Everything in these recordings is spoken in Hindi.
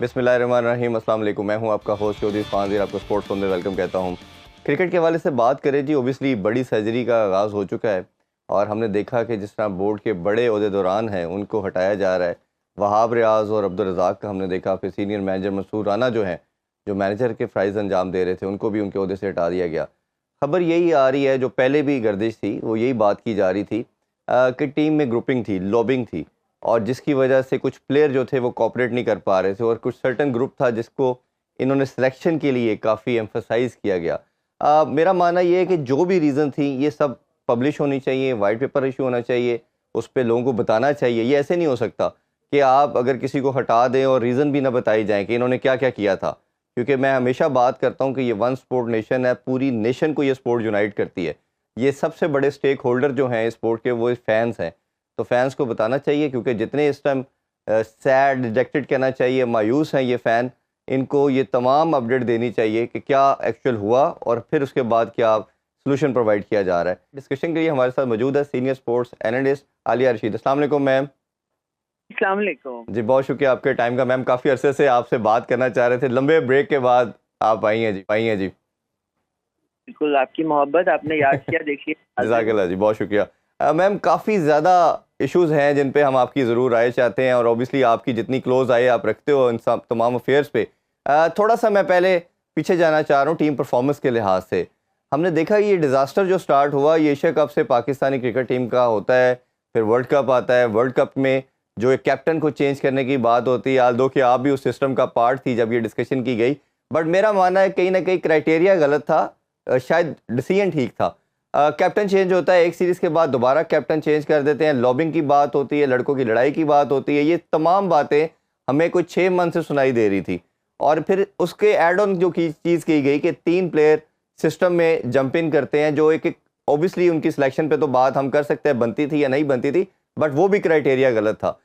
बिस्मिल्लाहिर्रहमानिर्रहीम, अस्सलाम वालेकुम। मैं हूं आपका होस्ट चौधरी फांजीर, आपको स्पोर्ट्स में वेलकम कहता हूं। क्रिकेट के हवाले से बात करें जी, ओबियसली बड़ी सर्जरी का आगाज़ हो चुका है और हमने देखा कि जिस तरह बोर्ड के बड़े ओहदेदारान हैं उनको हटाया जा रहा है। वहाब रियाज़ और अब्दुल रज़ाक का हमने देखा, फिर सीनियर मैनेजर मसूद राना जो हैं, जो मैनेजर के फ़राइज़ अंजाम दे रहे थे, उनको भी उनके ओहदे से हटा दिया गया। खबर यही आ रही है, जो पहले भी गर्दिश थी वो यही बात की जा रही थी कि टीम में ग्रुपिंग थी, लॉबिंग थी और जिसकी वजह से कुछ प्लेयर जो थे वो कोऑपरेट नहीं कर पा रहे थे और कुछ सर्टन ग्रुप था जिसको इन्होंने सिलेक्शन के लिए काफ़ी एम्फसाइज़ किया गया। मेरा मानना ये है कि जो भी रीज़न थी ये सब पब्लिश होनी चाहिए, वाइट पेपर इशू होना चाहिए, उस पे लोगों को बताना चाहिए। ये ऐसे नहीं हो सकता कि आप अगर किसी को हटा दें और रीज़न भी ना बताई जाए कि इन्होंने क्या-क्या किया था। क्योंकि मैं हमेशा बात करता हूँ कि ये वन स्पोर्ट नेशन है, पूरी नेशन को ये स्पोर्ट यूनाइट करती है। ये सबसे बड़े स्टेक होल्डर जो हैं स्पोर्ट के, वो फैंस हैं। तो फैंस को बताना चाहिए, क्योंकि जितने इस टाइम सैड, डिजेक्टेड कहना चाहिए, मायूस हैं ये फ़ैन, इनको ये तमाम अपडेट देनी चाहिए कि क्या एक्चुअल हुआ और फिर उसके बाद क्या सॉल्यूशन प्रोवाइड किया जा रहा है। डिस्कशन के लिए हमारे साथ मौजूद है senior sports analyst Alia Rashid. अस्सलाम वालेकुम मैम। अस्सलाम वालेकुम। जी, बहुत शुक्रिया आपके टाइम का। मैम, काफ़ी अरसे से आपसे बात करना चाह रहे थे, लंबे ब्रेक के बाद आप आई हैं जी। बिल्कुल, आपकी मोहब्बत, आपने याद किया, देखिए हाज़िर हूँ। जज़ाकल्लाह जी, बहुत शुक्रिया। मैम, काफ़ी ज़्यादा इश्यूज़ हैं जिन पे हम आपकी ज़रूर राय चाहते हैं और ऑब्वियसली आपकी जितनी क्लोज़ आए आप रखते हो इन सब तमाम अफेयर्स पे। थोड़ा-सा मैं पहले पीछे जाना चाह रहा हूँ टीम परफ़ॉर्मेंस के लिहाज से। हमने देखा ये डिज़ास्टर जो स्टार्ट हुआ, ये एशिया कप से पाकिस्तानी क्रिकेट टीम का होता है, फिर वर्ल्ड कप आता है। वर्ल्ड कप में जो एक कैप्टन को चेंज करने की बात होती है, ऑल्दो कि आप भी उस सिस्टम का पार्ट थी जब ये डिस्कशन की गई। बट मेरा मानना है कहीं न कहीं क्राइटेरिया गलत था, शायद डिसीजन ठीक था। कैप्टन चेंज होता है, एक सीरीज़ के बाद दोबारा कैप्टन चेंज कर देते हैं, लॉबिंग की बात होती है, लड़कों की लड़ाई की बात होती है, ये तमाम बातें हमें कुछ 6 मंथ से सुनाई दे रही थी। और फिर उसके ऐड ऑन जो की चीज़ की गई कि 3 प्लेयर सिस्टम में जंप इन करते हैं, जो एक-एक ऑब्वियसली उनकी सिलेक्शन पे तो बात हम कर सकते हैं बनती थी या नहीं बनती थी, बट वो भी क्राइटेरिया गलत था।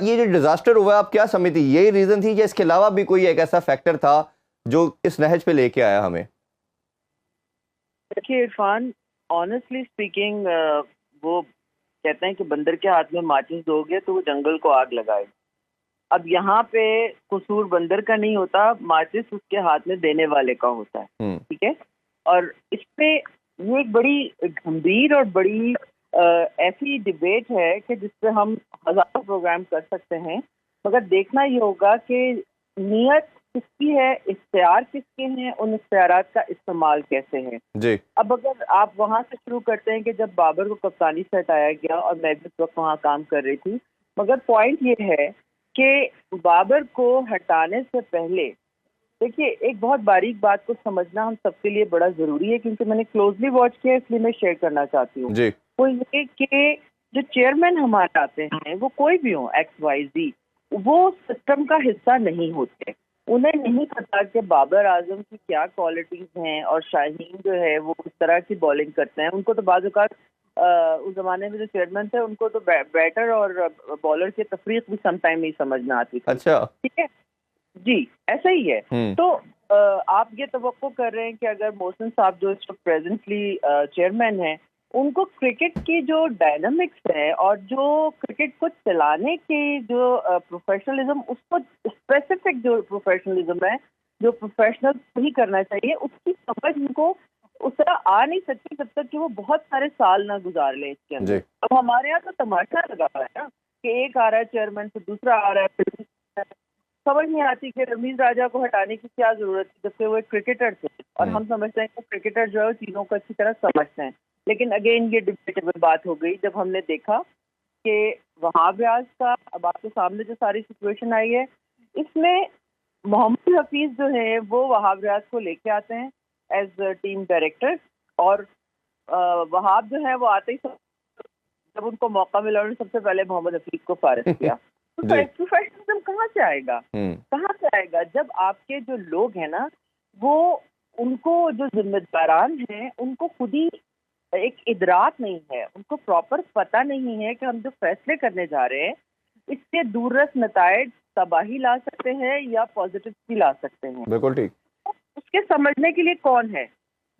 ये जो डिज़ास्टर हुआ, आप क्या समझती, यही रीज़न थी या इसके अलावा भी कोई एक ऐसा फैक्टर था जो इस नहज पे लेके आया हमें? देखिए इरफान, ऑनेस्टली स्पीकिंग, वो कहते हैं कि बंदर के हाथ में माचिस दोगे तो वो जंगल को आग लगाए। अब यहाँ पे कसूर बंदर का नहीं होता, माचिस उसके हाथ में देने वाले का होता है। हुँ। ठीक है। और इस पे ये एक बड़ी गंभीर और बड़ी ऐसी डिबेट है कि जिसपे हम हजारों प्रोग्राम कर सकते हैं, मगर देखना ये होगा कि नियत किसकी है, इख्तियार किसके हैं, उन इख्तियारात का इस्तेमाल कैसे है। जी। अब अगर आप वहां से शुरू करते हैं कि जब बाबर को कप्तानी से हटाया गया और मैं भी उस वक्त वहां काम कर रही थी, मगर पॉइंट ये है कि बाबर को हटाने से पहले, देखिए एक बहुत बारीक बात को समझना हम सबके लिए बड़ा जरूरी है, क्योंकि मैंने क्लोजली वॉच किया, इसलिए मैं शेयर करना चाहती हूँ। जी। वो ये कि जो चेयरमैन हमारे आते हैं, वो कोई भी हो, XYZ, वो सिस्टम का हिस्सा नहीं होते। उन्हें नहीं पता कि बाबर आजम की क्या क्वालिटीज हैं और शाहीन जो है वो किस तरह की बॉलिंग करते हैं। उनको तो बाज़ औक़ात उस जमाने में जो चेयरमैन थे उनको तो बैटर और बॉलर की तफरीक भी समटाइम नहीं समझ में आती थी। अच्छा। ठीक है जी, ऐसा ही है। हुँ। तो आप ये तवक्को कर रहे हैं कि अगर मोहसिन साहब जो इस वक्त प्रेजेंटली चेयरमैन हैं, उनको क्रिकेट की जो डायनामिक्स है और जो क्रिकेट को चलाने की जो प्रोफेशनलिज्म, उसको स्पेसिफिक जो प्रोफेशनलिज्म है, जो प्रोफेशनल ही करना चाहिए, उसकी समझ उनको उस तरह आ नहीं सकती जब तक कि वो बहुत सारे साल ना गुजार ले इसके अंदर। जी। अब हमारे यहाँ तो तमाशा लगा हुआ है ना कि एक आ रहा है चेयरमैन, फिर दूसरा आ रहा है, फिर समझ नहीं आती कि रमीज राजा को हटाने की क्या जरूरत थी, जबकि वो एक क्रिकेटर थे और हुँ। हम समझते हैं कि क्रिकेटर जो है वो चीजों को अच्छी तरह समझते हैं। लेकिन अगेन ये डिबेटेबल बात हो गई जब हमने देखा कि वहाब रियाज का, अब आपके सामने जो सारी सिचुएशन आई है, इसमें मोहम्मद हफीज जो है वो वहाब रियाज को लेके आते हैं एज टीम डायरेक्टर। और वहाब जो है वो आते ही जब उनको मौका मिला उन्होंने सबसे पहले मोहम्मद हफीज को फारिग किया। तो जी। प्रोफेशनलिज्म कहाँ से आएगा? हुँ। कहाँ से आएगा जब आपके जो लोग हैं ना, वो, उनको जो जिम्मेदारान हैं उनको खुद ही एक इदराक नहीं है, उनको प्रॉपर पता नहीं है कि हम जो फैसले करने जा रहे हैं इससे दूररस नतायज तबाही ला सकते हैं या पॉजिटिव भी ला सकते हैं। बिल्कुल ठीक। तो उसके समझने के लिए कौन है?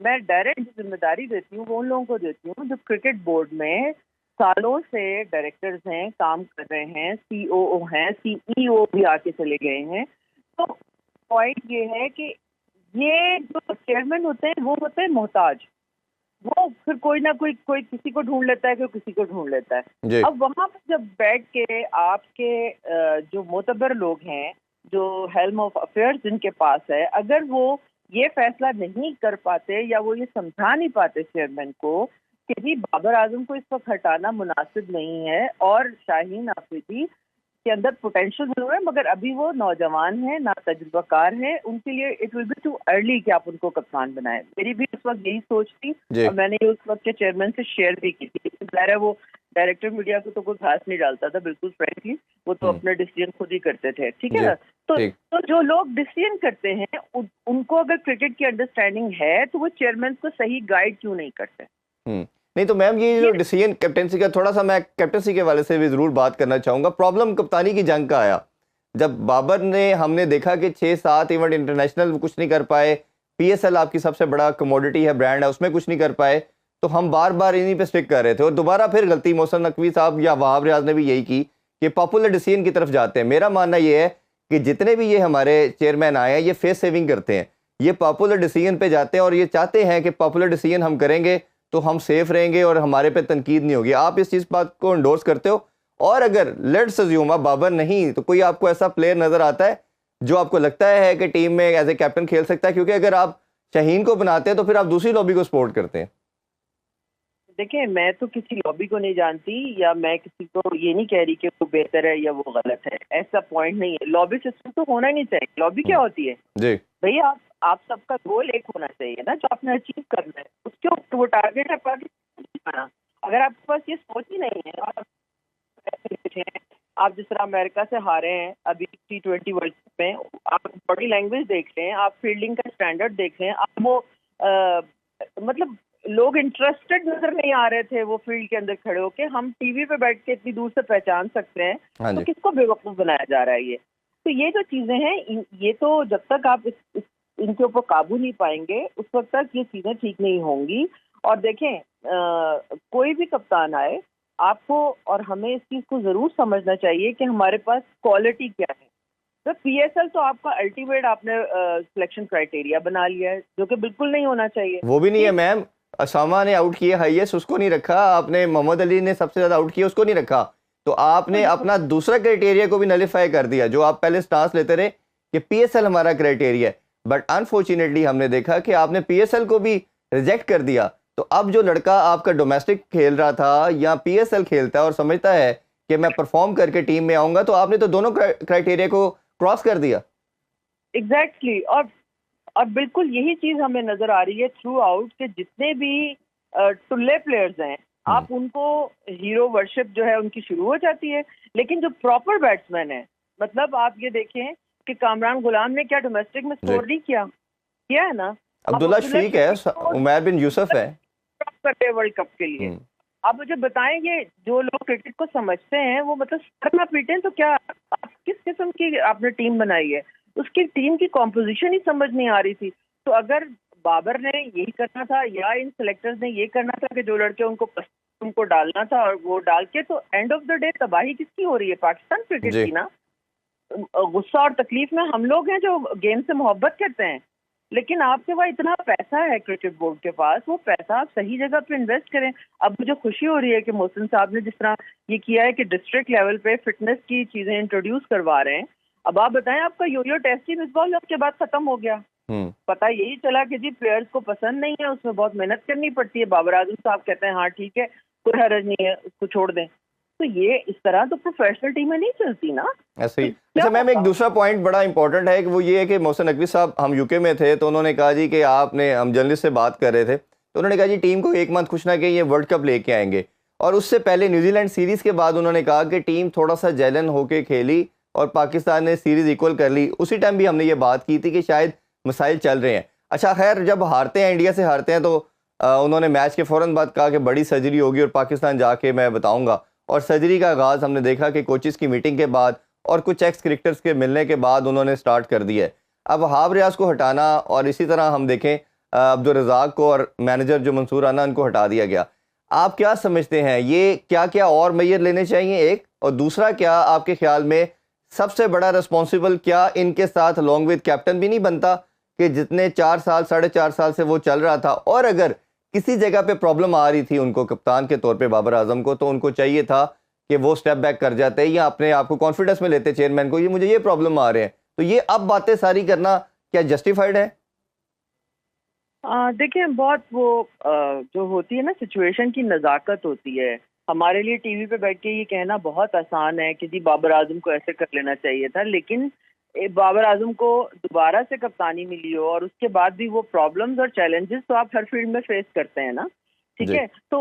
मैं डायरेक्ट जो जिम्मेदारी देती हूँ वो उन लोगों को देती हूँ जो क्रिकेट बोर्ड में सालों से डायरेक्टर्स हैं, काम कर रहे हैं, COO हैं, CEO भी आके चले गए हैं, तो पॉइंट ये है कि ये जो चेयरमैन होते हैं वो होते हैं मोहताज, वो फिर कोई ना कोई किसी को ढूंढ लेता है, कोई किसी को ढूंढ लेता है। अब वहां पर जब बैठ के आपके जो मोतबर लोग हैं, जो हेल्म ऑफ अफेयर्स जिनके पास है, अगर वो ये फैसला नहीं कर पाते या वो ये समझा नहीं पाते चेयरमैन को कि जी बाबर आजम को इस वक्त हटाना मुनासिब नहीं है और शाहीन आफरीदी के अंदर पोटेंशियल जरूर है मगर अभी वो नौजवान है, ना तजुर्बाकार है, उनके लिए it will be too early कि आप उनको कप्तान बनाएं। मेरी भी उस वक्त यही सोच थी और मैंने ये उस वक्त के चेयरमैन से शेयर भी की थी। ज़ाहिर है वो डायरेक्टर मीडिया को तो कोई घास नहीं डालता था, बिल्कुल फ्रेंकली, वो तो अपने डिसीजन खुद ही करते थे, ठीक है ना। तो जो लोग डिसीजन करते हैं उनको अगर क्रिकेट की अंडरस्टैंडिंग है तो वो चेयरमैन को सही गाइड क्यों नहीं करते। नहीं तो मैम ये जो डिसीजन कैप्टेंसी का, थोड़ा सा मैं कैप्टेंसी के वाले से भी जरूर बात करना चाहूंगा। प्रॉब्लम कप्तानी की जंग का आया जब बाबर ने, हमने देखा कि 6-7 इवेंट इंटरनेशनल कुछ नहीं कर पाए, पीएसएल आपकी सबसे बड़ा कमोडिटी है, ब्रांड है, उसमें कुछ नहीं कर पाए, तो हम बार बार इन्हीं पे स्टिक कर रहे थे। और दोबारा फिर गलती मोहसिन नकवी साहब या वहाब रियाज ने भी यही की कि पॉपुलर डिसीजन की तरफ जाते हैं। मेरा मानना ये है कि जितने भी ये हमारे चेयरमैन आए हैं ये फेस सेविंग करते हैं, ये पॉपुलर डिसीजन पे जाते हैं और ये चाहते हैं कि पॉपुलर डिसीजन हम करेंगे तो हम सेफ रहेंगे और हमारे पे तनकीद नहीं होगी। आप इस चीज़ बात को एंडोर्स करते हो? और अगर लेट्स अज्यूम आप बाबर नहीं तो कोई आपको ऐसा प्लेयर नजर आता है जो आपको लगता है कि टीम में एज ए कैप्टन खेल सकता है? क्योंकि अगर आप शाहीन को बनाते हैं तो फिर आप दूसरी लॉबी को सपोर्ट करते हैं। देखिए, मैं तो किसी लॉबी को नहीं जानती या मैं किसी को ये नहीं कह रही कि वो बेहतर है या वो गलत है, ऐसा पॉइंट नहीं है। लॉबी सिस्टम तो होना ही नहीं चाहिए। लॉबी क्या होती है जी भैया, आप सबका गोल एक होना चाहिए ना, जो आपने अचीव करना है उसके ऊपर वो टारगेट है पाकिस्तान। अगर आपके पास ये सोच ही नहीं है, आप जिस तरह अमेरिका से हारे हैं अभी T20 वर्ल्ड कप में, आप बॉडी लैंग्वेज देख लें, आप फील्डिंग का स्टैंडर्ड देख लें, आप वो मतलब लोग इंटरेस्टेड नजर नहीं आ रहे थे वो फील्ड के अंदर खड़े होके। हम टीवी पे बैठ के इतनी दूर से पहचान सकते हैं, तो किसको बेवकूफ बनाया जा रहा है ये? तो ये जो चीजें हैं ये तो जब तक आप इनके ऊपर काबू नहीं पाएंगे उस वक्त तक ये चीजें ठीक नहीं होंगी। और देखें, कोई भी कप्तान आए, आपको और हमें इस चीज को जरूर समझना चाहिए कि हमारे पास क्वालिटी क्या है। तो पीएसएल तो आपका अल्टीमेट आपने सिलेक्शन क्राइटेरिया बना लिया है, जो कि बिल्कुल नहीं होना चाहिए। वो भी नहीं है मैम। असामा ने आउट किया हाईएस्ट, उसको नहीं रखा आपने। मोहम्मद अली ने सबसे ज्यादा आउट किया, उसको नहीं रखा। तो आपने अपना दूसरा क्राइटेरिया को भी नलिफाई कर दिया, जो आप पहले स्टांस लेते रहे कि पीएसएल हमारा क्राइटेरिया है। बट अनफॉर्चुनेटली हमने देखा कि आपने पीएसएल को भी रिजेक्ट कर दिया। तो अब जो लड़का आपका डोमेस्टिक खेल रहा था या पीएसएल खेलता है और समझता है कि मैं परफॉर्म करके टीम में आऊंगा, तो आपने तो दोनों क्राइटेरिया को क्रॉस कर दिया। एग्जैक्टली और बिल्कुल यही चीज हमें नजर आ रही है थ्रू आउट के जितने भी टुल्ले प्लेयर्स हैं, आप उनको हीरो वर्शिप जो है उनकी शुरू हो जाती है। लेकिन जो प्रॉपर बैट्समैन है, मतलब आप ये देखें कि कामरान गुलाम ने क्या डोमेस्टिक में स्कोर नहीं किया है ना। अब्दुल्ला शफीक है, उमैर बिन यूसुफ है वर्ल्ड कप के लिए। आप मुझे बताएंगे, जो लोग क्रिकेट को समझते हैं वो मतलब सर ना पीटें तो क्या, आप किस किस्म की आपने टीम बनाई है? उसकी टीम की कॉम्पोजिशन ही समझ नहीं आ रही थी। तो अगर बाबर ने यही करना था या इन सिलेक्टर्स ने ये करना था कि जो लड़के उनको डालना था और वो डाल के, तो एंड ऑफ द डे तबाही किसकी हो रही है? पाकिस्तान क्रिकेट की ना। गुस्सा और तकलीफ में हम लोग हैं जो गेम से मोहब्बत करते हैं। लेकिन आपके पास इतना पैसा है क्रिकेट बोर्ड के पास, वो पैसा आप सही जगह पे इन्वेस्ट करें। अब मुझे खुशी हो रही है कि मोहसिन साहब ने जिस तरह ये किया है कि डिस्ट्रिक्ट लेवल पे फिटनेस की चीजें इंट्रोड्यूस करवा रहे हैं। अब आप बताएं, आपका योयो टेस्ट ही मिसबॉल उसके बाद खत्म हो गया। पता यही चला कि जी प्लेयर्स को पसंद नहीं है, उसमें बहुत मेहनत करनी पड़ती है। बाबर आजम साहब कहते हैं हाँ ठीक है, कोई हर्ज नहीं है, उसको छोड़ दें। तो ये इस तरह तो प्रोफेशनल टीमें नहीं चलती ना। ऐसे ही। अच्छा मैम, एक दूसरा पॉइंट बड़ा इंपॉर्टेंट है कि वो ये है कि मोहसिन नकवी साहब, हम यूके में थे तो उन्होंने कहा जी कि हम जर्नलिस्ट से बात कर रहे थे तो उन्होंने कहा जी टीम को एक मंथ खुश ना कि ये वर्ल्ड कप लेके आएंगे। और उससे पहले न्यूजीलैंड सीरीज के बाद उन्होंने कहा कि टीम थोड़ा सा जैलन होके खेली और पाकिस्तान ने सीरीज इक्वल कर ली। उसी टाइम भी हमने ये बात की थी कि शायद मसाइल चल रहे हैं। अच्छा खैर, जब हारते हैं, इंडिया से हारते हैं, तो उन्होंने मैच के फ़ौरन बाद कहा कि बड़ी सर्जरी होगी और पाकिस्तान जाके मैं बताऊंगा। और सर्जरी का आगाज़ हमने देखा कि कोचेस की मीटिंग के बाद और कुछ एक्स क्रिकेटर्स के मिलने के बाद उन्होंने स्टार्ट कर दिया है। अब वहाब रियाज को हटाना, और इसी तरह हम देखें अब्दुल रज़ाक को और मैनेजर जो मंसूर राना, उनको हटा दिया गया। आप क्या समझते हैं, ये क्या क्या और मैयर लेने चाहिए एक? और दूसरा, क्या आपके ख्याल में सबसे बड़ा रिस्पॉन्सिबल क्या इनके साथ लॉन्ग विद कैप्टन भी नहीं बनता कि जितने 4 साल 4.5 साल से वो चल रहा था, और अगर किसी जगह पे प्रॉब्लम आ रही थी उनको कप्तान के तौर पे बाबर आजम को, तो उनको चाहिए था कि वो स्टेप बैक कर जाते या अपने आप को कॉन्फिडेंस में लेते चेयरमैन को, ये मुझे ये प्रॉब्लम आ रहे हैं, तो ये अब बातें सारी करना क्या जस्टिफाइड है? देखिए बहुत वो जो होती है ना सिचुएशन की नज़ाकत होती है। हमारे लिए टीवी पे बैठ के ये कहना बहुत आसान है कि जी बाबर आजम को ऐसे कर लेना चाहिए था, लेकिन बाबर आजम को दोबारा से कप्तानी मिली हो और उसके बाद भी वो प्रॉब्लम्स और चैलेंजेस तो आप हर फील्ड में फेस करते हैं ना, ठीक जी। है। तो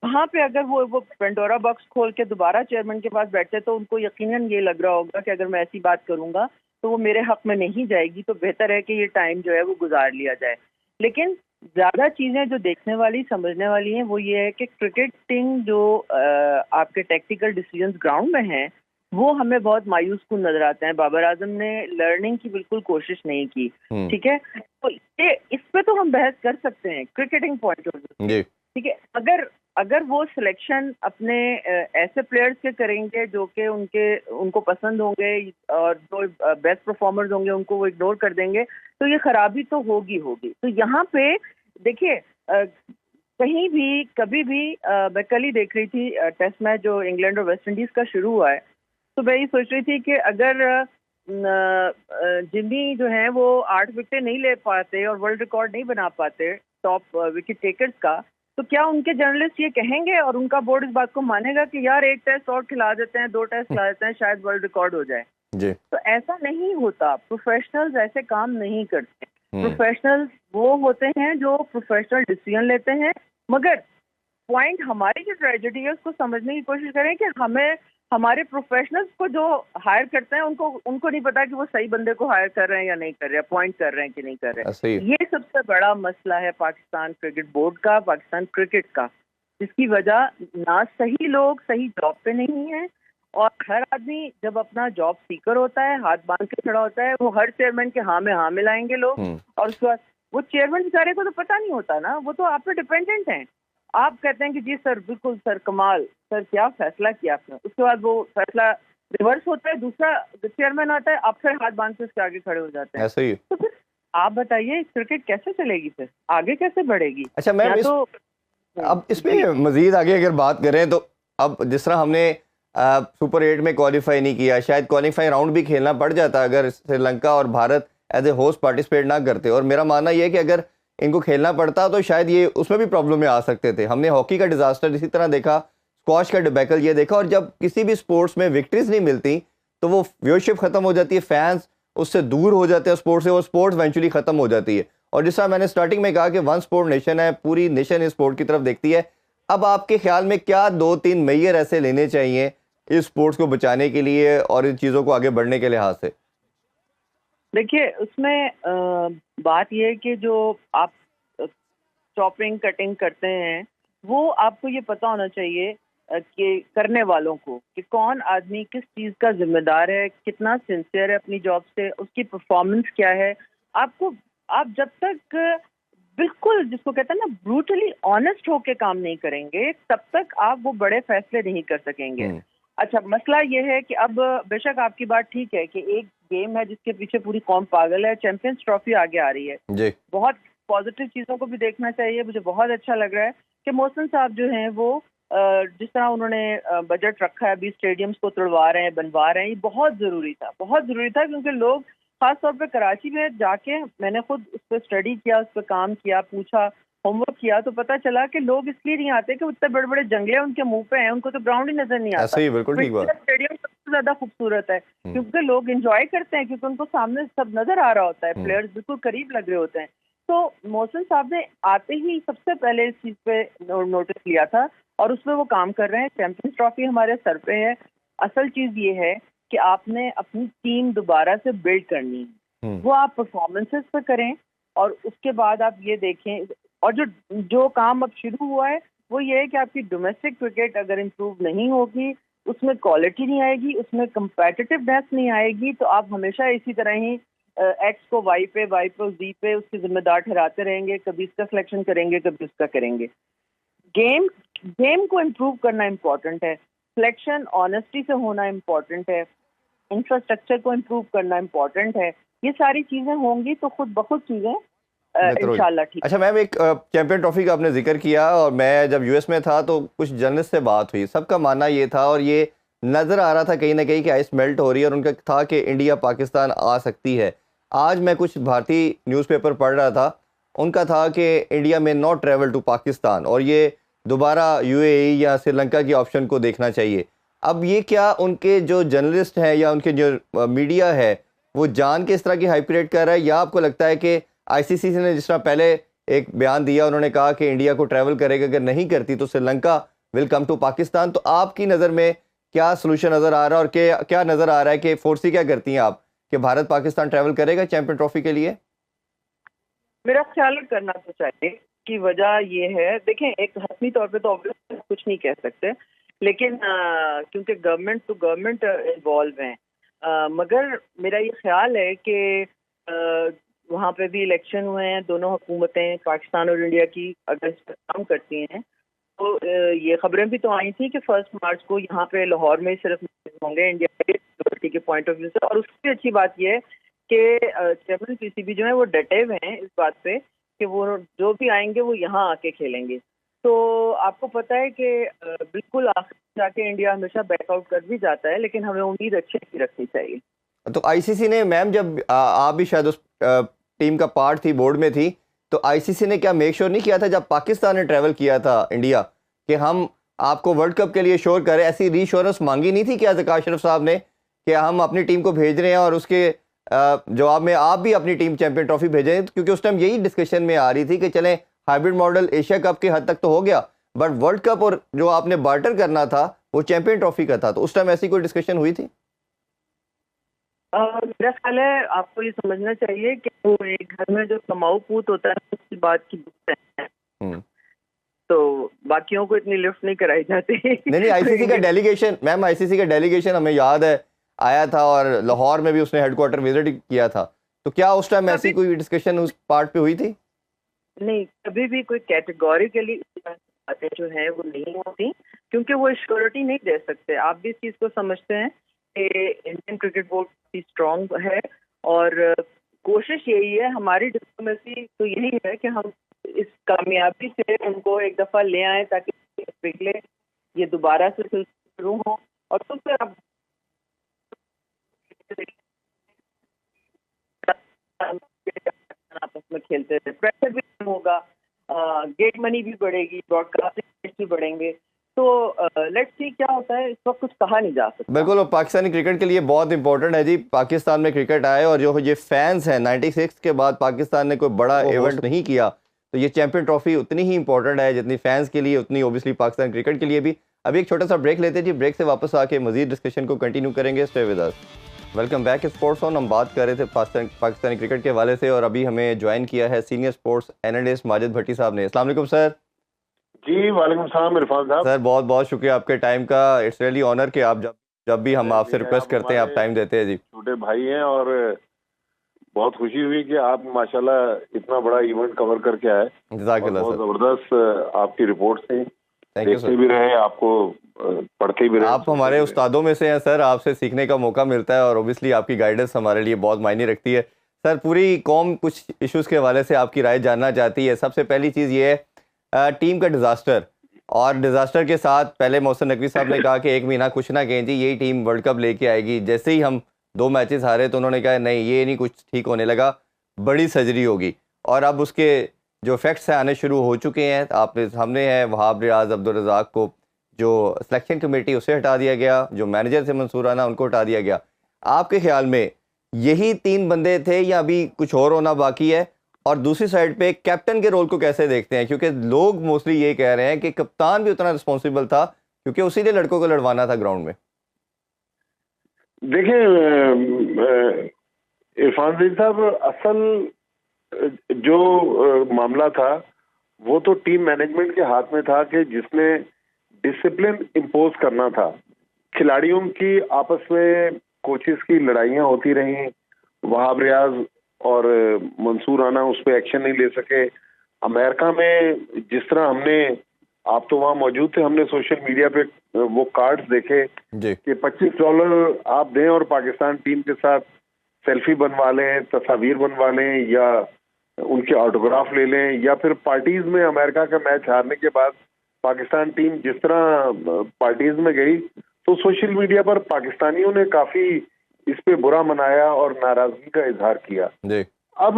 वहाँ पे अगर वो पेंडोरा बॉक्स खोल के दोबारा चेयरमैन के पास बैठते तो उनको यकीनन ये लग रहा होगा कि अगर मैं ऐसी बात करूंगा तो वो मेरे हक में नहीं जाएगी, तो बेहतर है कि ये टाइम जो है वो गुजार लिया जाए। लेकिन ज्यादा चीजें जो देखने वाली समझने वाली हैं वो ये है कि क्रिकेटिंग जो आपके टेक्निकल डिसीजंस ग्राउंड में हैं वो हमें बहुत मायूस कुन नजर आते हैं। बाबर आजम ने लर्निंग की बिल्कुल कोशिश नहीं की, हम्म। ठीक है। तो ये इस पे तो हम बहस कर सकते हैं क्रिकेटिंग पॉइंट ऑफ व्यू से, जी। ठीक है। अगर अगर वो सिलेक्शन अपने ऐसे प्लेयर्स के करेंगे जो कि उनको पसंद होंगे और जो बेस्ट परफॉर्मर्स होंगे उनको वो इग्नोर कर देंगे, तो ये खराबी तो होगी होगी। तो यहाँ पे देखिए कहीं भी कभी भी मैं कल ही देख रही थी टेस्ट मैच जो इंग्लैंड और वेस्ट इंडीज का शुरू हुआ है, तो मैं ये सोच रही थी कि अगर जिम्मी जो है वो 8 विकेटें नहीं ले पाते और वर्ल्ड रिकॉर्ड नहीं बना पाते टॉप विकेट टेकर्स का, तो क्या उनके जर्नलिस्ट ये कहेंगे और उनका बोर्ड इस बात को मानेगा कि यार एक टेस्ट और खिला देते हैं, 2 टेस्ट खिला देते हैं, शायद वर्ल्ड रिकॉर्ड हो जाए। जी। तो ऐसा नहीं होता, प्रोफेशनल्स ऐसे काम नहीं करते। हम्म। प्रोफेशनल्स वो होते हैं जो प्रोफेशनल डिसीजन लेते हैं। मगर पॉइंट हमारी जो ट्रेजेडी है उसको समझने की कोशिश करें कि हमें हमारे प्रोफेशनल्स को जो हायर करते हैं उनको उनको नहीं पता कि वो सही बंदे को हायर कर रहे हैं या नहीं कर रहे हैं, अपॉइंट कर रहे हैं कि नहीं कर रहे ऐसे ही। हैं। ये सबसे बड़ा मसला है पाकिस्तान क्रिकेट बोर्ड का, पाकिस्तान क्रिकेट का, जिसकी वजह ना सही लोग सही जॉब पे नहीं है। और हर आदमी जब अपना जॉब सीकर होता है, हाथ बांध के खड़ा होता है, वो हर चेयरमैन के हाँ में मिलाएंगे लोग। और उसके बाद वो चेयरमैन बेचारे को तो पता नहीं होता ना, वो तो आप पे डिपेंडेंट हैं। आप कहते हैं कि जी सर बिल्कुल सर कमाल, सर क्या फैसला किया आपने, उसके बाद वो फैसला रिवर्स होता है, दूसरा चेयरमैन आता है, आप फिर हाथ बांध के उसके आगे खड़े हो जाते हैं। ऐसे ही। तो फिर आप बताइए क्रिकेट कैसे चलेगी, फिर आगे कैसे बढ़ेगी? अच्छा मैम, अब इसमें मजीद आगे अगर बात करें तो अब जिस तरह हमने सुपर 8 में क्वालिफाई नहीं किया, शायद क्वालिफाई राउंड भी खेलना पड़ जाता अगर श्रीलंका और Bharat as a host participate ना करते, और मेरा मानना यह है कि अगर इनको खेलना पड़ता तो शायद ये उसमें भी प्रॉब्लम में आ सकते थे। हमने हॉकी का डिजास्टर इसी तरह देखा, स्क्वाश का डिबैकल ये देखा, और जब किसी भी स्पोर्ट्स में विक्ट्रीज नहीं मिलती तो वो व्यूअरशिप खत्म हो जाती है, फैंस उससे दूर हो जाते हैं स्पोर्ट्स से, वो स्पोर्ट्स इवेंचुअली खत्म हो जाती है। और जिस तरह मैंने स्टार्टिंग में कहा कि वन स्पोर्ट नेशन है, पूरी नेशन इस स्पोर्ट की तरफ देखती है। अब आपके ख्याल में क्या 2-3 मेजर ऐसे लेने चाहिए इस स्पोर्ट्स को बचाने के लिए और इन चीज़ों को आगे बढ़ने के लिहाज से? देखिए उसमें बात यह है कि जो आप चॉपिंग कटिंग करते हैं वो आपको ये पता होना चाहिए कि करने वालों को कि कौन आदमी किस चीज़ का जिम्मेदार है, कितना सिंसियर है अपनी जॉब से, उसकी परफॉर्मेंस क्या है। आपको आप जब तक बिल्कुल जिसको कहते हैं ना ब्रूटली ऑनेस्ट होके काम नहीं करेंगे तब तक आप वो बड़े फैसले नहीं कर सकेंगे। अच्छा मसला ये है कि अब बेशक आपकी बात ठीक है कि एक गेम है जिसके पीछे पूरी कौम पागल है, चैंपियंस ट्रॉफी आगे आ रही है जी। बहुत पॉजिटिव चीज़ों को भी देखना चाहिए। मुझे बहुत अच्छा लग रहा है कि मोहसिन साहब जो हैं वो जिस तरह उन्होंने बजट रखा है, अभी स्टेडियम्स को तोड़वा रहे हैं, बनवा रहे हैं, ये बहुत ज़रूरी था, बहुत ज़रूरी था। क्योंकि लोग खासतौर पे कराची में जाके मैंने खुद उस पर स्टडी किया, उस पर काम किया, पूछा, होमवर्क किया, तो पता चला कि लोग इसलिए नहीं आते कि इतने बड़े बड़े जंगले उनके मुंह पे हैं, उनको तो ग्राउंड ही नजर नहीं आता। ऐसे ही, बिल्कुल ठीक बात। स्टेडियम सबसे ज्यादा खूबसूरत है क्योंकि लोग एंजॉय करते हैं, क्योंकि उनको सामने सब नजर आ रहा होता है, प्लेयर्स बिल्कुल करीब लग रहे होते हैं। तो मोहसिन साहब ने आते ही सबसे पहले इस चीज पे नोटिस लिया था और उसमें वो काम कर रहे हैं। चैंपियंस ट्रॉफी हमारे सर पे है। असल चीज ये है कि आपने अपनी टीम दोबारा से बिल्ड करनी है, वो आप परफॉर्मेंसेस पे करें और उसके बाद आप ये देखें। और जो काम अब शुरू हुआ है वो ये है कि आपकी डोमेस्टिक क्रिकेट अगर इम्प्रूव नहीं होगी, उसमें क्वालिटी नहीं आएगी, उसमें कंपेटिटिवनेस नहीं आएगी, तो आप हमेशा इसी तरह ही एक्स को वाई पे जी पे उसके जिम्मेदार ठहराते रहेंगे। कभी इसका सिलेक्शन करेंगे, कभी उसका करेंगे। गेम को इम्प्रूव करना इम्पोर्टेंट है, सिलेक्शन ऑनेस्टी से होना इम्पोर्टेंट है। इंफ्रास्ट्रक्चर को इम्प्रूव करना इम्पोर्टेंट है। ये सारी चीजें होंगी तो खुद ब खुद चीजें इंशाल्लाह ठीक। अच्छा मैम, एक चैंपियन ट्रॉफी का आपने जिक्र किया, और मैं जब यूएस में था तो कुछ जर्नलिस्ट से बात हुई, सबका मानना ये था और ये नज़र आ रहा था कहीं ना कहीं कि आइस मेल्ट हो रही है, और उनका था कि इंडिया पाकिस्तान आ सकती है। आज मैं कुछ भारतीय न्यूज़पेपर पढ़ रहा था, उनका था कि इंडिया में नॉट ट्रैवल टू पाकिस्तान, और ये दोबारा यूएई या श्रीलंका की ऑप्शन को देखना चाहिए। अब ये क्या उनके जो जर्नलिस्ट हैं या उनके जो मीडिया है वो जान के इस तरह की हाइप क्रिएट कर रहा है, या आपको लगता है कि आईसीसी ने जिस तरह पहले एक बयान दिया, उन्होंने कहा कि इंडिया को ट्रैवल करेगा, अगर नहीं करती तो Sri Lanka will come to Pakistan, तो आपकी नज़र में क्या सोल्यूशन नज़र आ रहा है, और क्या नज़र आ रहा है कि फोर्सी क्या करती हैं आप कि भारत पाकिस्तान ट्रैवल करेगा चैंपियन ट्रॉफी के लिए? मेरा ख्याल है करना तो चाहिए। की वजह ये है, देखें, एक हतमी तौर पे तो ऑब्वियसली कुछ नहीं कह सकते, लेकिन क्योंकि गवर्नमेंट टू गवर्नमेंट इन्वॉल्व हैं, मगर मेरा ये ख्याल है कि वहाँ पे भी इलेक्शन हुए हैं, दोनों हुकूमतें पाकिस्तान और इंडिया की अगर इस पर काम करती हैं तो ये खबरें भी तो आई थी कि 1 मार्च को यहाँ पे लाहौर में सिर्फ होंगे इंडिया के सिक्योरिटी के पॉइंट ऑफ व्यू से। और उसकी अच्छी बात यह है कि चेयरमैन पीसीबी जो है वो डटे हुए हैं इस बात पे कि वो जो भी आएंगे वो यहाँ आके खेलेंगे। तो आपको पता है कि बिल्कुल आखिर जाके इंडिया हमेशा बैकआउट कर भी जाता है, लेकिन हमें उम्मीद अच्छी सी रखनी चाहिए। तो आईसीसी ने मैम, जब आप भी शायद उस टीम का पार्ट थी, बोर्ड में थी, तो आईसीसी ने क्या मेक श्योर नहीं किया था जब पाकिस्तान ने ट्रैवल किया था इंडिया कि हम आपको वर्ल्ड कप के लिए श्योर करें? ऐसी रीश्योरेंस मांगी नहीं थी क्या ज़कात अशरफ साहब ने कि हम अपनी टीम को भेज रहे हैं, और उसके जवाब में आप भी अपनी टीम चैंपियन ट्रॉफी भेजें? क्योंकि उस टाइम यही डिस्कशन में आ रही थी कि चलें हाइब्रिड मॉडल एशिया कप के हद तक तो हो गया, बट वर्ल्ड कप और जो आपने बार्टर करना था वो चैंपियन ट्रॉफी का था, तो उस टाइम ऐसी कोई डिस्कशन हुई थी? मेरा ख्याल है आपको ये समझना चाहिए कि वो एक घर में जो कमाऊ पूत होता है उसकी बात की बात है, तो बाकियों को इतनी लिफ्ट नहीं कराई जाती। नहीं, आईसीसी का डेलीगेशन मैम, आईसीसी का डेलीगेशन हमें याद है आया था, और लाहौर में भी उसने हेडक्वार्टर विजिट किया था, तो क्या उस टाइम ऐसी कोई डिस्कशन उस पार्ट पे हुई थी? नहीं, कभी भी कोई कैटेगोरिकली बातें जो है वो नहीं होती, क्योंकि वो श्योरिटी नहीं दे सकते। आप भी इस चीज को समझते हैं कि इंडियन क्रिकेट बोर्ड स्ट्रॉन्ग है, और कोशिश यही है, हमारी डिप्लोमेसी तो यही है कि हम इस कामयाबी से उनको एक दफा ले आए ताकि पिछले ये दोबारा से शुरू हो, और तो फिर आप आपस में खेलते थे, प्रेशर भी कम होगा, गेट मनी भी बढ़ेगी, ब्रॉडकास्टिंग भी बढ़ेंगे, तो लेट्स सी क्या होता है, इस वक्त कुछ कहा नहीं जा सकता। बिल्कुल, और पाकिस्तानी क्रिकेट के लिए बहुत इंपॉर्टेंट है जी, पाकिस्तान में क्रिकेट आए, और जो ये फैंस हैं 96 के बाद पाकिस्तान ने कोई बड़ा इवेंट नहीं किया, तो ये चैंपियन ट्रॉफी उतनी ही इंपॉर्टेंट है जितनी फैंस के लिए, उतनी ओबियसली पाकिस्तान क्रिकेट के लिए भी। अभी एक छोटा सा ब्रेक लेते हैं जी, ब्रेक से वापस आके मजीद डिस्कशन को कंटिन्यू करेंगे। Stay with us. Welcome back sports on. हम बात कर रहे थे पाकिस्तानी क्रिकेट के हवाले से, और अभी हमें ज्वाइन किया है सीनियर स्पोर्ट्स एनालिस्ट माजिद भट्टी साहब ने। अस्सलाम वालेकुम सर। जी वालेकुम सलाम इरफान साहब। सर बहुत बहुत शुक्रिया आपके टाइम का, इट्स रियली ऑनर कि आप जब भी हम आपसे रिक्वेस्ट करते हैं आप टाइम देते हैं जी। छोटे भाई हैं, और बहुत खुशी हुई कि आप माशाल्लाह इतना बड़ा इवेंट कवर करके आए। जज़ाकल्लाह बहुत सर। जबरदस्त आपकी रिपोर्ट थी, थैंक यू देखते सर। भी रहे, आपको पढ़ते भी रहे। आप हमारे उस्तादों में से हैं सर, आपसे सीखने का मौका मिलता है, और ओबियसली आपकी गाइडेंस हमारे लिए बहुत मायने रखती है। सर, पूरी कौम कुछ इश्यूज़ के हवाले से आपकी राय जानना चाहती है। सबसे पहली चीज़ ये है टीम का डिज़ास्टर, और डिज़ास्टर के साथ पहले मोहसिन नकवी साहब ने कहा कि एक महीना कुछ ना कहें जी, यही टीम वर्ल्ड कप लेके आएगी। जैसे ही हम 2 मैचेस हारे तो उन्होंने कहा नहीं, ये नहीं कुछ ठीक होने लगा, बड़ी सर्जरी होगी, और अब उसके जो इफेक्ट्स हैं आने शुरू हो चुके हैं। आपने सामने है वहाब रियाज अब्दुल रज़ाक को जो सिलेक्शन कमेटी उसे हटा दिया गया, जो मैनेजर थे मंसूर राना उनको हटा दिया गया। आपके ख्याल में यही 3 बंदे थे या अभी कुछ और होना बाकी है? और दूसरी साइड पे कैप्टन के रोल को कैसे देखते हैं, क्योंकि लोग मोस्टली ये कह रहे हैं कि कप्तान भी उतना रिस्पॉन्सिबल था क्योंकि उसी ने लड़कों को लड़वाना था ग्राउंड में। देखिए इरफान जी साहब, असल जो मामला था वो तो टीम मैनेजमेंट के हाथ में था कि जिसने डिसिप्लिन इम्पोज करना था। खिलाड़ियों की आपस में कोचेस की लड़ाइयाँ होती रहीं, वहाब रियाज और मंसूर राना उस पर एक्शन नहीं ले सके। अमेरिका में जिस तरह हमने आप तो वहाँ मौजूद थे, हमने सोशल मीडिया पे वो कार्ड्स देखे जी कि $25 आप दें और पाकिस्तान टीम के साथ सेल्फी बनवा लें, तस्वीर बनवा लें, या उनके ऑटोग्राफ ले लें, या फिर पार्टीज में अमेरिका का मैच हारने के बाद पाकिस्तान टीम जिस तरह पार्टीज में गई, तो सोशल मीडिया पर पाकिस्तानियों ने काफी इस पे बुरा मनाया और नाराजगी का इजहार किया। जी अब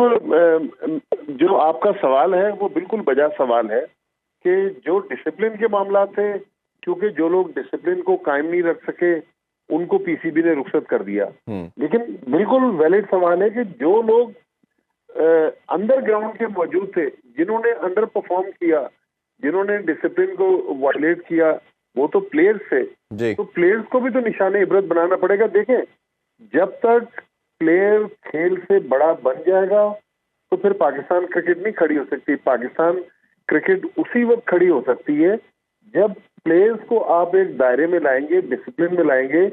जो आपका सवाल है वो बिल्कुल बजा सवाल है कि जो डिसिप्लिन के मामला थे, क्योंकि जो लोग डिसिप्लिन को कायम नहीं रख सके उनको पीसीबी ने रुखसत कर दिया। लेकिन बिल्कुल वैलिड सवाल है कि जो लोग अंडरग्राउंड के मौजूद थे, जिन्होंने अंडर परफॉर्म किया, जिन्होंने डिसिप्लिन को वायलेट किया, वो तो प्लेयर्स थे। जी तो प्लेयर्स को भी तो निशाने इबरत बनाना पड़ेगा। देखें, जब तक प्लेयर खेल से बड़ा बन जाएगा तो फिर पाकिस्तान क्रिकेट नहीं खड़ी हो सकती। पाकिस्तान क्रिकेट उसी वक्त खड़ी हो सकती है जब प्लेयर्स को आप एक दायरे में लाएंगे, डिसिप्लिन में लाएंगे।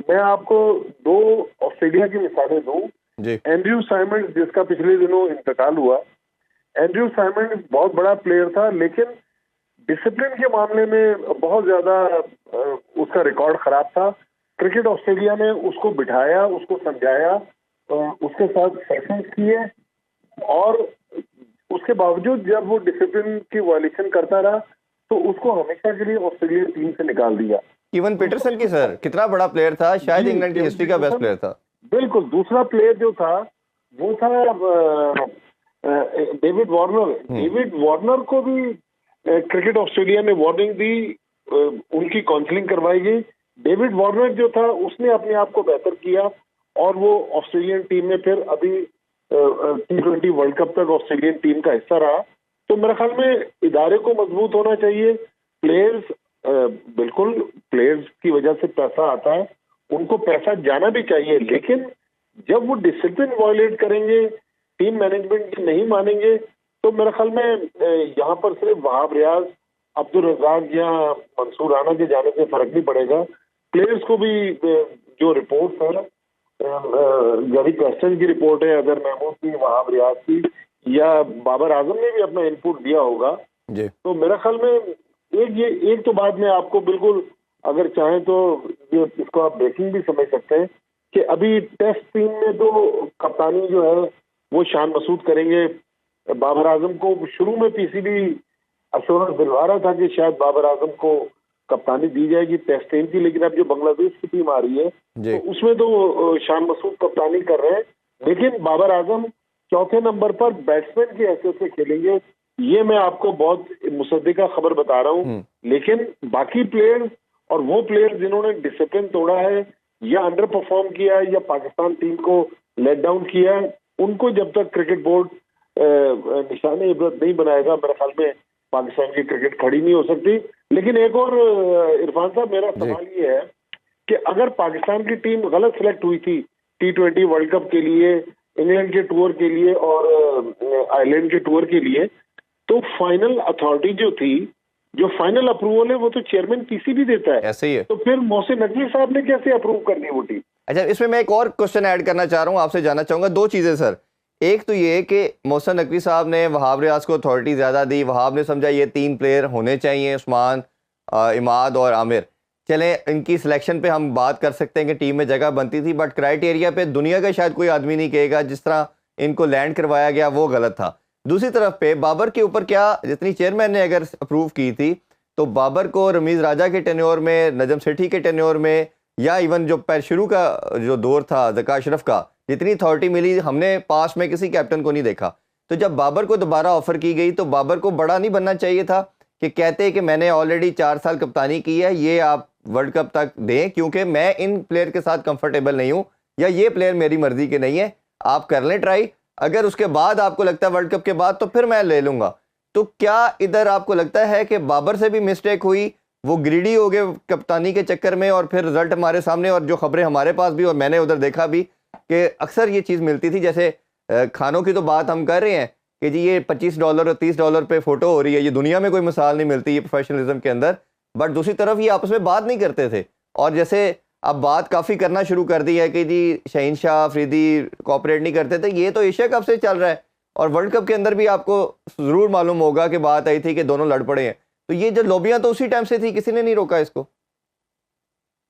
मैं आपको 2 ऑस्ट्रेलिया की मिसालें दूं। जी एंड्रयू साइमंड्स, जिसका पिछले दिनों इंतकाल हुआ, एंड्रयू साइमंड्स बहुत बड़ा प्लेयर था, लेकिन डिसिप्लिन के मामले में बहुत ज्यादा उसका रिकॉर्ड खराब था। क्रिकेट ऑस्ट्रेलिया ने उसको बिठाया, उसको समझाया, उसके साथ सेशंस किए, और उसके बावजूद जब वो डिसिप्लिन की वायलेशन करता रहा तो उसको हमेशा के लिए ऑस्ट्रेलियन टीम से निकाल दिया। इवन पीटरसन की सर कितना बड़ा प्लेयर था, शायद जी, इंग्लैंड की हिस्ट्री का बेस्ट प्लेयर था। बिल्कुल। दूसरा प्लेयर जो था वो था डेविड वार्नर। डेविड वार्नर को भी क्रिकेट ऑस्ट्रेलिया ने वार्निंग दी, उनकी काउंसलिंग करवाई गई। डेविड वार्नर जो था उसने अपने आप को बेहतर किया और वो ऑस्ट्रेलियन टीम में फिर अभी T20 वर्ल्ड कप तक ऑस्ट्रेलियन टीम का हिस्सा रहा। तो मेरे ख्याल में इदारे को मजबूत होना चाहिए। प्लेयर्स, बिल्कुल प्लेयर्स की वजह से पैसा आता है, उनको पैसा जाना भी चाहिए, लेकिन जब वो डिसिप्लिन वायलेट करेंगे, टीम मैनेजमेंट की नहीं मानेंगे, तो मेरे ख्याल में यहाँ पर सिर्फ वहाब रियाज, अब्दुल रज़ाक या मंसूर राना के जाने से फर्क नहीं पड़ेगा। प्लेयर्स को भी जो रिपोर्ट है, गरी क्वेश्चन की रिपोर्ट है, अगर महमूद की, वहाब रियाज की, या बाबर आजम ने भी अपना इनपुट दिया होगा, तो मेरा ख्याल में एक तो बात मैं आपको बिल्कुल, अगर चाहें तो ये इसको आप ब्रेकिंग भी समझ सकते हैं कि अभी टेस्ट टीम में तो कप्तानी जो है वो शान मसूद करेंगे। बाबर आजम को शुरू में पीसीबी अश्योरेंस दिलवा रहा था कि शायद बाबर आजम को कप्तानी दी जाएगी टेस्ट टीम की, लेकिन अब जो बांग्लादेश की टीम आ रही है तो उसमें तो शान मसूद कप्तानी कर रहे हैं, लेकिन बाबर आजम चौथे नंबर पर बैट्समैन की हैसियत से खेलेंगे। ये मैं आपको बहुत मुसद्दिका खबर बता रहा हूँ। लेकिन बाकी प्लेयर्स और वो प्लेयर्स जिन्होंने डिसिप्लिन तोड़ा है या अंडर परफॉर्म किया है या पाकिस्तान टीम को लेट डाउन किया है, उनको जब तक क्रिकेट बोर्ड निशाने इबरत नहीं बनाएगा, मेरे ख्याल में पाकिस्तान की क्रिकेट खड़ी नहीं हो सकती। लेकिन एक और इरफान साहब, मेरा सवाल ये है कि अगर पाकिस्तान की टीम गलत सिलेक्ट हुई थी T20 वर्ल्ड कप के लिए, इंग्लैंड के टूर के लिए और आयरलैंड के टूर के लिए, तो फाइनल अथॉरिटी जो थी, जो फाइनल अप्रूवल है, वो तो चेयरमैन पीसीबी देता है। ऐसे ही है। तो फिर मोहसिन नकवी साहब ने कैसे अप्रूव कर दी वो टीम? अच्छा, इसमें मैं एक और क्वेश्चन ऐड करना चाह रहा हूँ, आपसे जानना चाहूंगा 2 चीजें सर। एक तो ये कि मोहसिन नकवी साहब ने वहाब रियाज को अथॉरिटी ज़्यादा दी, वहाब ने समझा ये 3 प्लेयर होने चाहिए, उस्मान, इमाद और आमिर। चलें, इनकी सिलेक्शन पे हम बात कर सकते हैं कि टीम में जगह बनती थी, बट क्राइटेरिया पे दुनिया का शायद कोई आदमी नहीं कहेगा जिस तरह इनको लैंड करवाया गया वो गलत था। दूसरी तरफ पे बाबर के ऊपर क्या, जितनी चेयरमैन ने अगर अप्रूव की थी, तो बाबर को रमीज़ राजा के टेन्योर में, नजम सेठी के टेन्योर में, या इवन जो शुरू का जो दौर था ज़का अशरफ का, जितनी अथॉरिटी मिली हमने पास में किसी कैप्टन को नहीं देखा। तो जब बाबर को दोबारा ऑफर की गई तो बाबर को बड़ा नहीं बनना चाहिए था कि कहते कि मैंने ऑलरेडी 4 साल कप्तानी की है, ये आप वर्ल्ड कप तक दें, क्योंकि मैं इन प्लेयर के साथ कंफर्टेबल नहीं हूं, या ये प्लेयर मेरी मर्जी के नहीं है, आप कर लें ट्राई, अगर उसके बाद आपको लगता है वर्ल्ड कप के बाद तो फिर मैं ले लूंगा। तो क्या इधर आपको लगता है कि बाबर से भी मिस्टेक हुई, वो ग्रीडी हो गए कप्तानी के चक्कर में, और फिर रिजल्ट हमारे सामने, और जो खबरें हमारे पास भी और मैंने उधर देखा भी कि अक्सर ये चीज़ मिलती थी, जैसे खानों की तो बात हम कर रहे हैं कि जी ये $25 और $30 पे फोटो हो रही है, ये दुनिया में कोई मिसाल नहीं मिलती ये प्रोफेशनलिज्म के अंदर, बट दूसरी तरफ ये आपस में बात नहीं करते थे। और जैसे अब बात काफ़ी करना शुरू कर दी है कि जी शहीन शाह अफरीदी कोऑपरेट नहीं करते थे, ये तो एशिया कप से चल रहा है, और वर्ल्ड कप के अंदर भी आपको ज़रूर मालूम होगा कि बात आई थी कि दोनों लड़ पड़े हैं। तो ये जो लॉबियां तो उसी टाइम से थी, किसी ने नहीं रोका इसको।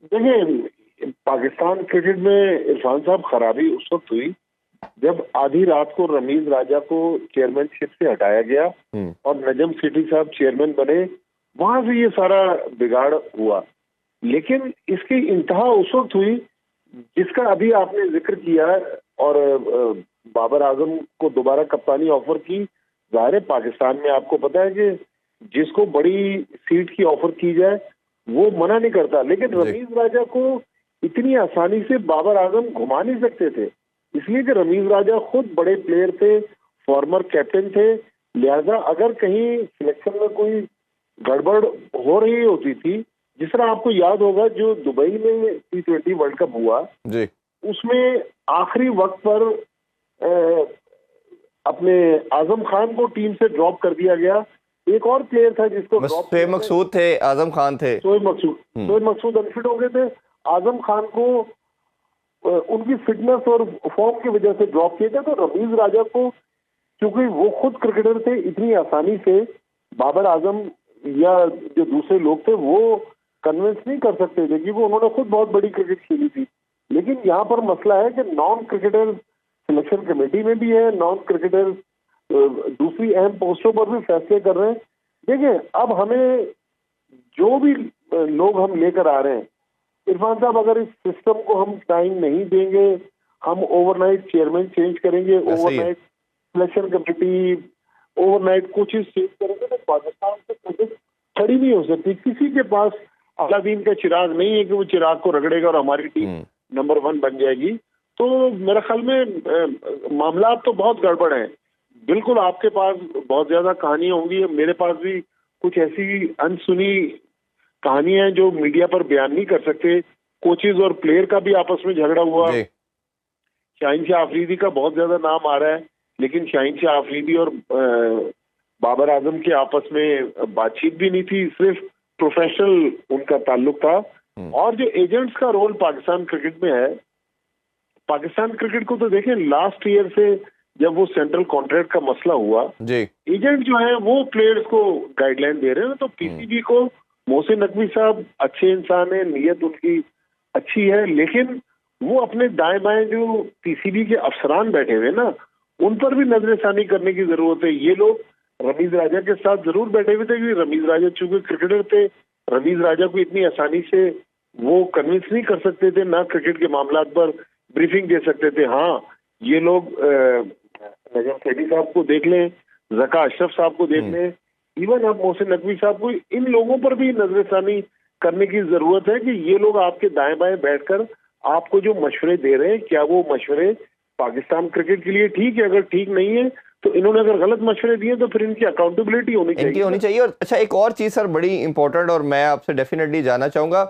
देखिए, पाकिस्तान क्रिकेट में इरफान साहब खराबी उस वक्त हुई जब आधी रात को रमीज राजा को चेयरमैनशिप से हटाया गया और नजम सेठी साहब चेयरमैन बने, वहां से ये सारा बिगाड़ हुआ। लेकिन इसकी इंतहा उस वक्त हुई जिसका अभी आपने जिक्र किया, और बाबर आजम को दोबारा कप्तानी ऑफर की। जाहिर है पाकिस्तान में आपको पता है कि जिसको बड़ी सीट की ऑफर की जाए वो मना नहीं करता, लेकिन रमीज राजा को इतनी आसानी से बाबर आजम घुमा नहीं सकते थे, इसलिए कि रमीज राजा खुद बड़े प्लेयर थे, फॉर्मर कैप्टन थे। लिहाजा अगर कहीं सिलेक्शन में कोई गड़बड़ हो रही होती थी, जिस तरह आपको याद होगा जो दुबई में T20 वर्ल्ड कप हुआ जी, उसमें आखिरी वक्त पर अपने आजम खान को टीम से ड्रॉप कर दिया गया। एक और प्लेयर था जिसको शोएब मकसूद थे, आजम खान थे, शोएब मकसूद अनफिट हो गए थे। आजम खान को उनकी फिटनेस और फॉर्म की वजह से ड्रॉप किया था। तो रमीज राजा को, क्योंकि वो खुद क्रिकेटर थे, इतनी आसानी से बाबर आजम या जो दूसरे लोग थे वो कन्विंस नहीं कर सकते थे, क्योंकि उन्होंने खुद बहुत बड़ी क्रिकेट खेली थी। लेकिन यहाँ पर मसला है कि नॉन क्रिकेटर सिलेक्शन कमेटी में भी है, नॉन क्रिकेटर दूसरी अहम पोस्टों पर भी फैसले कर रहे हैं। देखिए, अब हमें जो भी लोग हम लेकर आ रहे हैं, इरफान साहब, अगर इस सिस्टम को हम टाइम नहीं देंगे, हम ओवरनाइट चेयरमैन चेंज करेंगे, overnight selection committee, overnight coaches change करेंगे, तो पाकिस्तान से क्रिकेट खड़ी नहीं हो सकती। किसी के पास अलादीन का चिराग नहीं है कि वो चिराग को रगड़ेगा और हमारी टीम नंबर 1 बन जाएगी। तो मेरे ख्याल में मामला तो बहुत गड़बड़ है। बिल्कुल आपके पास बहुत ज्यादा कहानियां होंगी, मेरे पास भी कुछ ऐसी अनसुनी कहानियां हैं जो मीडिया पर बयान नहीं कर सकते। कोचेज और प्लेयर का भी आपस में झगड़ा हुआ। शाहीन शाह अफरीदी का बहुत ज्यादा नाम आ रहा है, लेकिन शाहीन शाह अफरीदी और बाबर आजम के आपस में बातचीत भी नहीं थी, सिर्फ प्रोफेशनल उनका ताल्लुक था। और जो एजेंट्स का रोल पाकिस्तान क्रिकेट में है, पाकिस्तान क्रिकेट को तो देखें, लास्ट ईयर से जब वो सेंट्रल कॉन्ट्रैक्ट का मसला हुआ, एजेंट जो है वो प्लेयर्स को गाइडलाइन दे रहे हैं। तो पीसीबी को मोहसिन नकवी साहब अच्छे इंसान है, नीयत उनकी अच्छी है, लेकिन वो अपने दाएं बाएं जो पीसीबी के अफसरान बैठे हुए ना, उन पर भी नजरसानी करने की जरूरत है। ये लोग रमीज राजा के साथ जरूर बैठे हुए थे, क्योंकि रमीज राजा चूंकि क्रिकेटर थे, रमीज राजा को इतनी आसानी से वो कन्विंस नहीं कर सकते थे, ना क्रिकेट के मामला पर ब्रीफिंग दे सकते थे। हाँ, ये लोग नजम सेठी साहब को देख लें, जका अशरफ साहब को देख लें, इवन अब मोहसिन नकवी साहब को, इन लोगों पर भी नजरसानी करने की जरूरत है कि ये लोग आपके दाएं बाएं बैठकर आपको जो मशवरे दे रहे हैं, क्या वो मशवरे पाकिस्तान क्रिकेट के लिए ठीक है? अगर ठीक नहीं है तो इन्होंने अगर गलत मशवरे दिए तो फिर इनकी अकाउंटेबिलिटी होनी चाहिए। और अच्छा, एक और चीज सर बड़ी इंपॉर्टेंट, और मैं आपसे डेफिनेटली जानना चाहूंगा,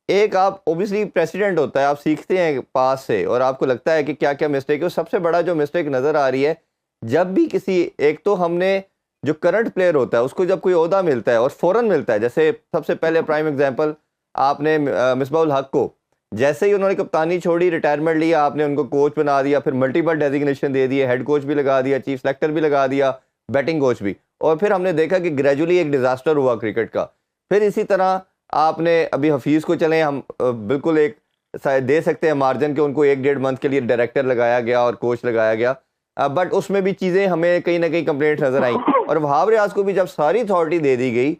एक आप ओबियसली प्रेसिडेंट होता है, आप सीखते हैं पास से और आपको लगता है कि क्या क्या मिस्टेक है। सबसे बड़ा जो मिस्टेक नजर आ रही है, जब भी किसी, एक तो हमने जो करंट प्लेयर होता है उसको जब कोई ओहदा मिलता है और फौरन मिलता है, जैसे सबसे पहले प्राइम एग्जांपल आपने मिसबाहुल हक को, जैसे ही उन्होंने कप्तानी छोड़ी, रिटायरमेंट लिया, आपने उनको कोच बना दिया, फिर मल्टीपल डेजिग्नेशन दे दिए, हेड कोच भी लगा दिया, चीफ सेलेक्टर भी लगा दिया, बैटिंग कोच भी, और फिर हमने देखा कि ग्रेजुअली एक डिजास्टर हुआ क्रिकेट का। फिर इसी तरह आपने अभी हफीज़ को, चलें हम बिल्कुल एक दे सकते हैं मार्जिन के, उनको 1-1.5 मंथ के लिए डायरेक्टर लगाया गया और कोच लगाया गया, बट उसमें भी चीज़ें हमें कहीं ना कहीं कंप्लेंट नजर आई। और वहाब रियाज को भी जब सारी अथॉरिटी दे दी गई,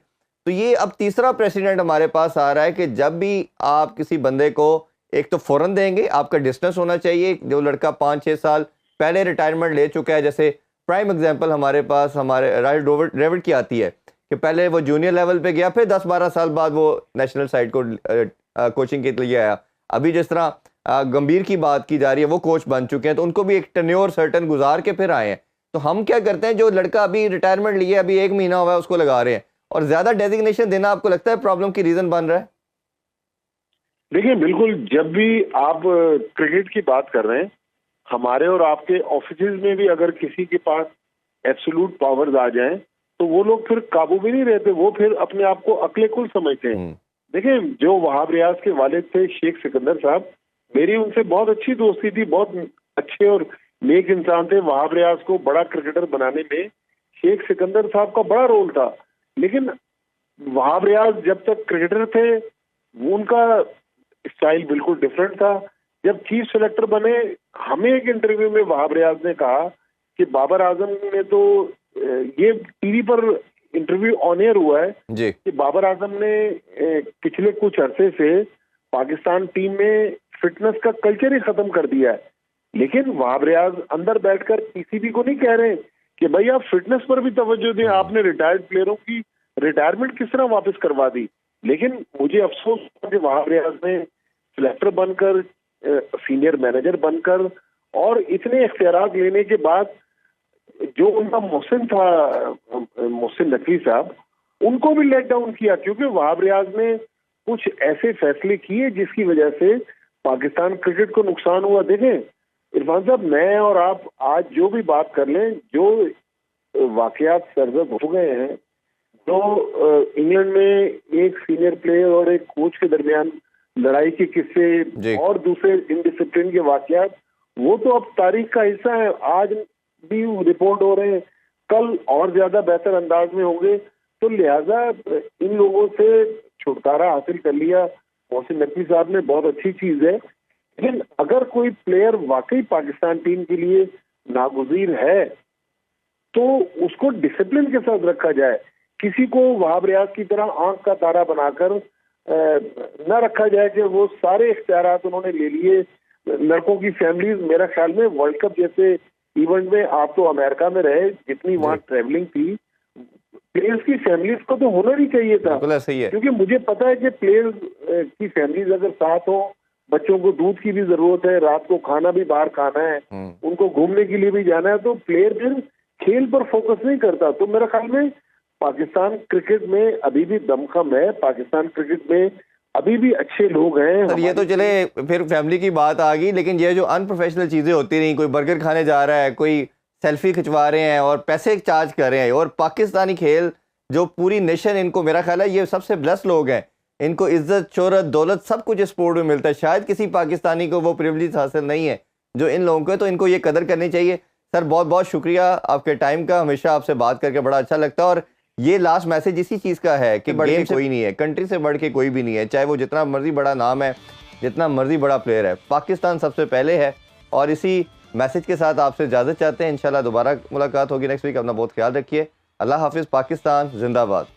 तो ये अब तीसरा प्रेसिडेंट हमारे पास आ रहा है कि जब भी आप किसी बंदे को एक तो फौरन देंगे, आपका डिस्टेंस होना चाहिए, जो लड़का 5-6 साल पहले रिटायरमेंट ले चुका है, जैसे प्राइम एग्जांपल हमारे पास हमारे राहिल द्रविड़ की आती है कि पहले वो जूनियर लेवल पे गया, फिर 10-12 साल बाद वो नेशनल साइड को कोचिंग के लिए आया। अभी जिस तरह गंभीर की बात की जा रही है, वो कोच बन चुके हैं, तो उनको भी एक टेन्योर सर्टन गुजार के फिर आए हैं। तो हम क्या करते हैं, जो लड़का अभी रिटायरमेंट लिए, अभी 1 महीना हुआ है, उसको लगा रहे हैं, और ज्यादा डेजिग्नेशन देना आपको लगता है प्रॉब्लम की रीजन बन रहा है? देखिए, बिल्कुल, जब भी आप क्रिकेट की बात कर रहे हैं, हमारे और आपके ऑफिसेज में भी अगर किसी के पास एब्सोल्यूट पावर्स आ जाएं, तो वो लोग फिर काबू भी नहीं रहते, वो फिर अपने आप को अक्ले कुल समझते हैं। देखिए, जो वहाब रियाज के वालिद थे शेख सिकंदर साहब, मेरी उनसे बहुत अच्छी दोस्ती थी, बहुत अच्छे और नेक इंसान थे। वहाब रियाज को बड़ा क्रिकेटर बनाने में शेख सिकंदर साहब का बड़ा रोल था, लेकिन वहाब रियाज जब तक क्रिकेटर थे वो उनका स्टाइल बिल्कुल डिफरेंट था। जब चीफ सेलेक्टर बने, हमें एक इंटरव्यू में वहाब रियाज ने कहा कि बाबर आजम ने तो ये टीवी पर इंटरव्यू ऑन एयर हुआ है जी। कि बाबर आजम ने पिछले कुछ अरसे से पाकिस्तान टीम में फिटनेस का कल्चर ही खत्म कर दिया है। लेकिन वहाब रियाज अंदर बैठकर पीसीबी को नहीं कह रहे कि भाई आप फिटनेस पर भी तवज्जो दें, आपने रिटायर्ड प्लेयरों की रिटायरमेंट किस तरह वापस करवा दी। लेकिन मुझे अफसोस है कि वहाब रियाज ने सिलेक्टर बनकर, सीनियर मैनेजर बनकर और इतने इख्तियारात लेने के बाद जो उनका मोहसिन था, मोहसिन नकवी साहब, उनको भी लेट डाउन किया, क्योंकि वहाब रियाज ने कुछ ऐसे फैसले किए जिसकी वजह से पाकिस्तान क्रिकेट को नुकसान हुआ। देखें इरफान साहब, मैं और आप आज जो भी बात कर लें, जो वाकयात सरजद हो गए हैं, जो इंग्लैंड में एक सीनियर प्लेयर और एक कोच के दरमियान लड़ाई के किस्से और दूसरे इनडिसिप्लिन के वाकयात, वो तो अब तारीख का हिस्सा है। आज भी रिपोर्ट हो रहे हैं, कल और ज्यादा बेहतर अंदाज में होंगे। तो लिहाजा इन लोगों से छुटकारा हासिल कर लिया मोहसिन नकवी साहब ने, बहुत अच्छी चीज है। लेकिन अगर कोई प्लेयर वाकई पाकिस्तान टीम के लिए नागुज़ीर है तो उसको डिसिप्लिन के साथ रखा जाए। किसी को वहाब रियाज की तरह आंख का तारा बनाकर न रखा जाए कि वो सारे इख्तियारात उन्होंने ले लिए। लड़कों की फैमिलीज, मेरा ख्याल में वर्ल्ड कप जैसे इवेंट में, आप तो अमेरिका में रहे, जितनी वहाँ ट्रैवलिंग थी, प्लेयर्स की फैमिलीज को तो होना ही चाहिए था। सही है। क्योंकि मुझे पता है कि प्लेयर्स की फैमिलीज अगर साथ हो, बच्चों को दूध की भी जरूरत है, रात को खाना भी बाहर खाना है, उनको घूमने के लिए भी जाना है, तो प्लेयर फिर खेल पर फोकस नहीं करता। तो मेरा ख्याल में पाकिस्तान क्रिकेट में अभी भी दमखम है, पाकिस्तान क्रिकेट में अभी भी अच्छे लोग हैं। सर ये तो चले, फिर फैमिली की बात आ गई, लेकिन ये जो अनप्रोफेशनल चीज़ें होती रही, कोई बर्गर खाने जा रहा है, कोई सेल्फी खिंचवा रहे हैं और पैसे चार्ज कर रहे हैं, और पाकिस्तानी खेल जो पूरी नेशन, इनको मेरा ख्याल है ये सबसे ब्लेस्ड लोग हैं, इनको इज्जत, शोहरत, दौलत सब कुछ स्पोर्ट में मिलता है। शायद किसी पाकिस्तानी को वो प्रिविलेज हासिल नहीं है जो इन लोगों को है, तो इनको ये कदर करनी चाहिए। सर बहुत बहुत शुक्रिया आपके टाइम का, हमेशा आपसे बात करके बड़ा अच्छा लगता है। और ये लास्ट मैसेज इसी चीज़ का है कि गेम से कोई नहीं है, कंट्री से बढ़ के कोई भी नहीं है, चाहे वो जितना मर्जी बड़ा नाम है, जितना मर्जी बड़ा प्लेयर है, पाकिस्तान सबसे पहले है। और इसी मैसेज के साथ आपसे इजाज़त चाहते हैं, इंशाल्लाह दोबारा मुलाकात होगी नेक्स्ट वीक। अपना बहुत ख्याल रखिए। अल्लाह हाफिज़। पाकिस्तान जिंदाबाद।